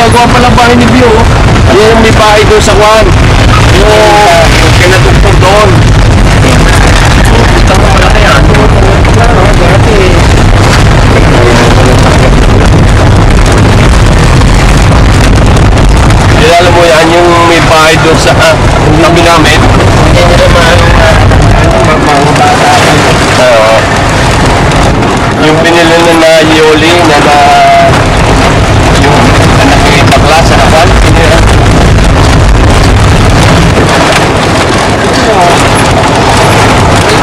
ginagawa palang bahay ni Bio. Yung may bahay doon sa Juan. Yung kinatugtog doon. Puta mo wala kaya. Claro, dati. Alam mo yan, yung may bahay doon sa tabi namin. Hindi nila mga bata. Yung pinili na Yoli na yung nakikita sa kapal.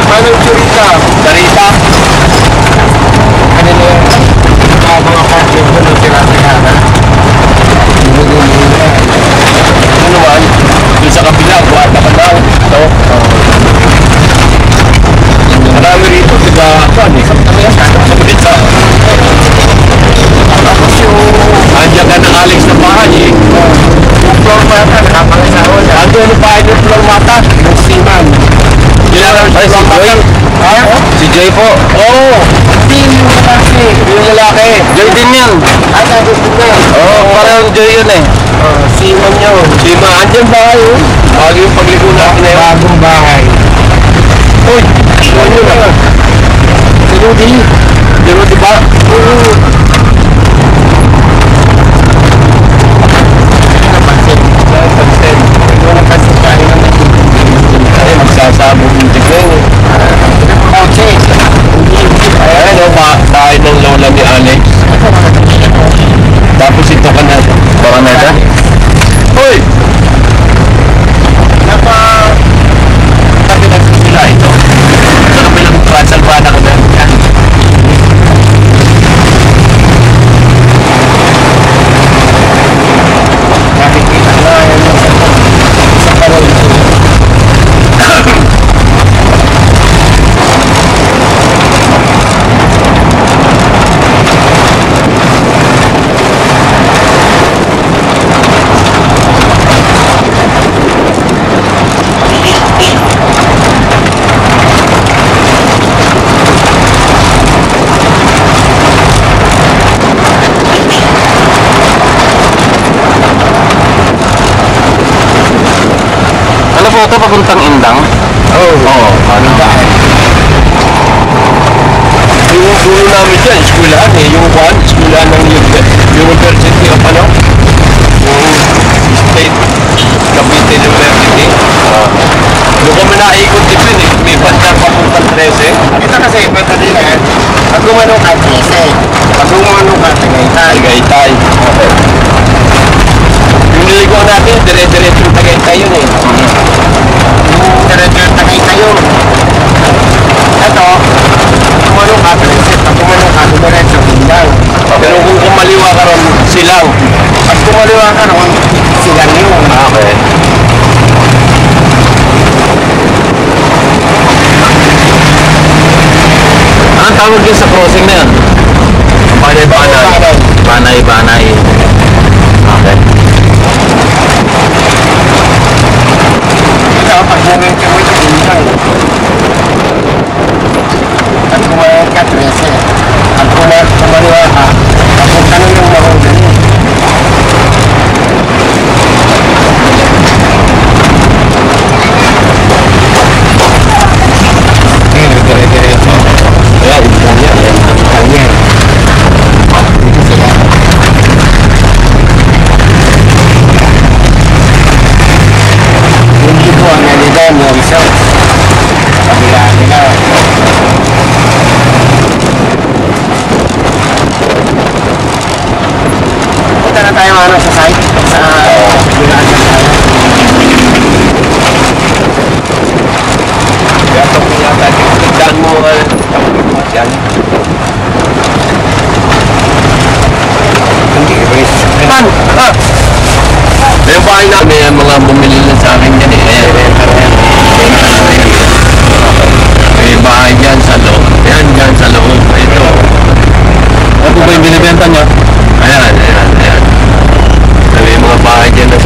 Paano yung Sarita? Sarita? Ano na yung mga partner ko ng tira-tira? Ano naman? Doon sa kabila, buhata ka daw. Ito. Marami rito, diba? Ano eh? Sa tapos yung andyan ka ng Alex na bahay eh. Yung floor mata, nakapangisahon. Ando ano bahay ng floor mata? Yung Seaman. Ay, si Joy? Si Joy po? Oo. Hindi yung lalaki. Yung lalaki. Joy din yan. Sabi din yan. Oo, parang Joy yun eh. Seaman yun. Seaman, andyan bahay yun. Bago yung pagligo natin na yun. Bagong bahay. Uy, ano na? Si Rudy. Si Rudy ba? Oo. Magsasabog yung tigay. Ayan o, bahay ng lola ni Alex. Tapos ito ka na. Baka na ito? Uy! Sabi na sila ito. Sa kabilang salbana ka na. Nakikita na yan sa parol. Ano po ito papuntang Indang? Oo. Ano ba? Yung dulo namin dyan, eskwelahan eh. Yung Juan, eskwelahan ng University of ano? Yung State Cavite University. Doon kami naikot din eh. May banda papuntang 13. Ito kasi, banda din eh. Pag gumano ka, 13. Pag gumano ka, Tagaytay. Tagaytay. Okay. Yung niligaw natin, dire-diretso yung Tagaytay yun eh. Dire-diretso yung Tagaytay yun. Ito, kumano ka, Prinsip. Pag kumano ka, diretso, Indang. Pero kung kumaliwa ka ron, Silang. Pag kumaliwa ka ron, Silang yun. Okay. Anong tawag yun sa crossing na yan? Banay-banay. Banay-banay. Okay. Pag nangin ka mo ito, Indang. Pag kumain ka, 13. Pag kumaliwa ka, papunta na yung mahundan. Dire-diretso. Kaya, Indang yan. Indang yan. Dito sila. Hindi ko ang nalidan yung isa. Kabila nila. Punta na tayo ano sa site. Sa kabilaan na tayo. Kaya ito po yata. Tigdaan mo yan. Hindi. Man! Ah! Yung bahay namin, may mga bumili lang sa akin yan eh. May bahay dyan sa loob. Ayan, dyan sa loob. Ito. Ano ba yung binibenta niya? Ayan. May mga bahay dyan na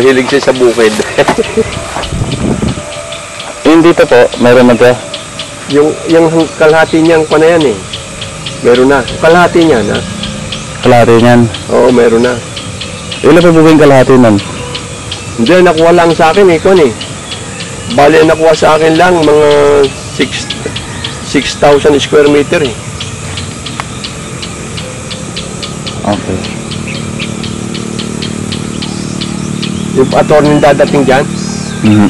mahilig siya sa bukid. Yung dito po, meron na ba? yung kalahati niyang pa na yan eh. Meron na. Kalahati niya na. Kalahati niyan. Oo, meron na. Ilan pa bubing kalahati nun? Hindi, nakuha lang sa akin eh, kon eh. Bali, nakuha sa akin lang mga 6,000 square meter eh. Okay. Yung attorney dadating dyan. Mhm.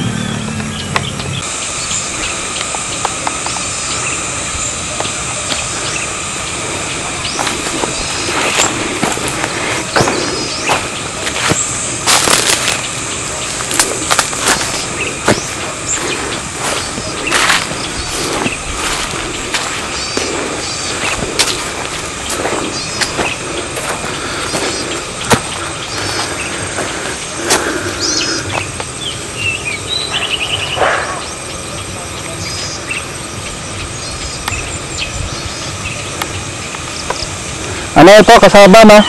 Ano ito? Kasaba na?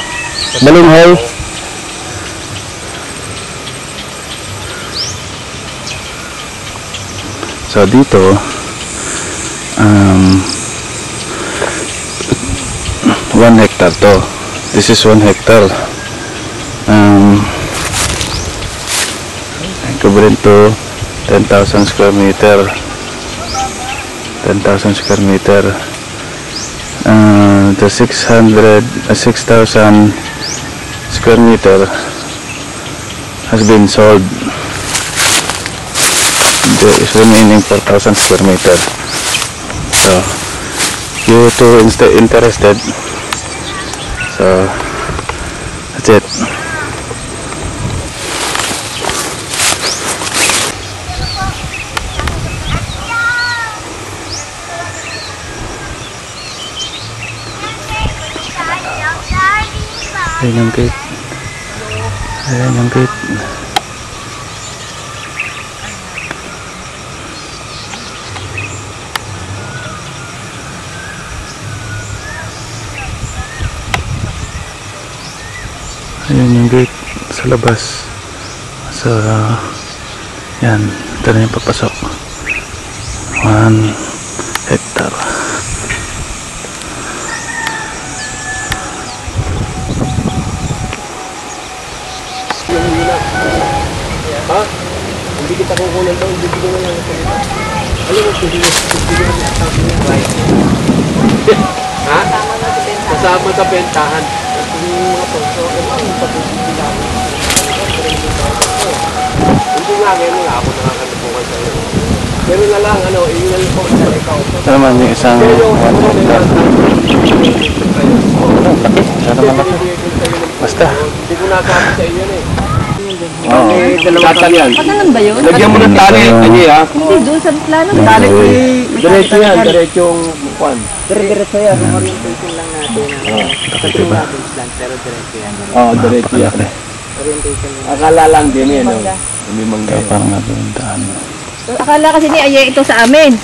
Balinghoy. So dito 1 hectare to. This is 1 hectare. Equivalent to 10,000 square meter. 10,000 square meter. The 6,000 square meter has been sold. There is remaining 4,000 square meter. So you two interested, so that's it. Ayan yung gate. Ayan yung gate. Ayan yung gate sa labas. Yan. Ito na yung papasok. 1 hectare. Ha? Hindi kita kukunan daw, hindi ko na lang ito. Alam mo, hindi ko ha? Kasama sa bentahan. Hindi nga, ngayon nga ako nakakalimukan sa'yo. Pero na lang, iingal ko sa ikaw. Ito naman yung isang 1 hectare. Sana malaki. Basta. Hindi ko nasabi sa iyo eh. Oo. Datal yan. Patanan ba yun? Lagyan mo ng tali, Aji ha? Hindi, doon sa plano. Tali, diretso yan, diretso yung buwan. Dire-diretso yan, orientation lang natin. Sabihin natin plan, pero diretso yan. Oo, diretso yan. Orientation lang. Akala lang din eh, no? May mangga. Kaya parang nabuntaan. Akala kasi ni Aye ito sa amin.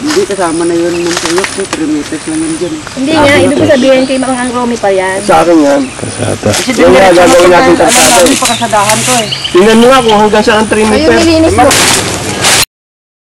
Hindi, kasama na yun ng tuyok. 3 meters lang yun dyan. Hindi nga, ibig ko sabihin kay Mang Romy pa yan. Sa akin yan. Kasada. Yan nga, gagawin natin Ano tansado. namin pakasadahan ko eh. Tingnan mo nga kung hanggang saan 3 Ayun, meters. nilinis mo.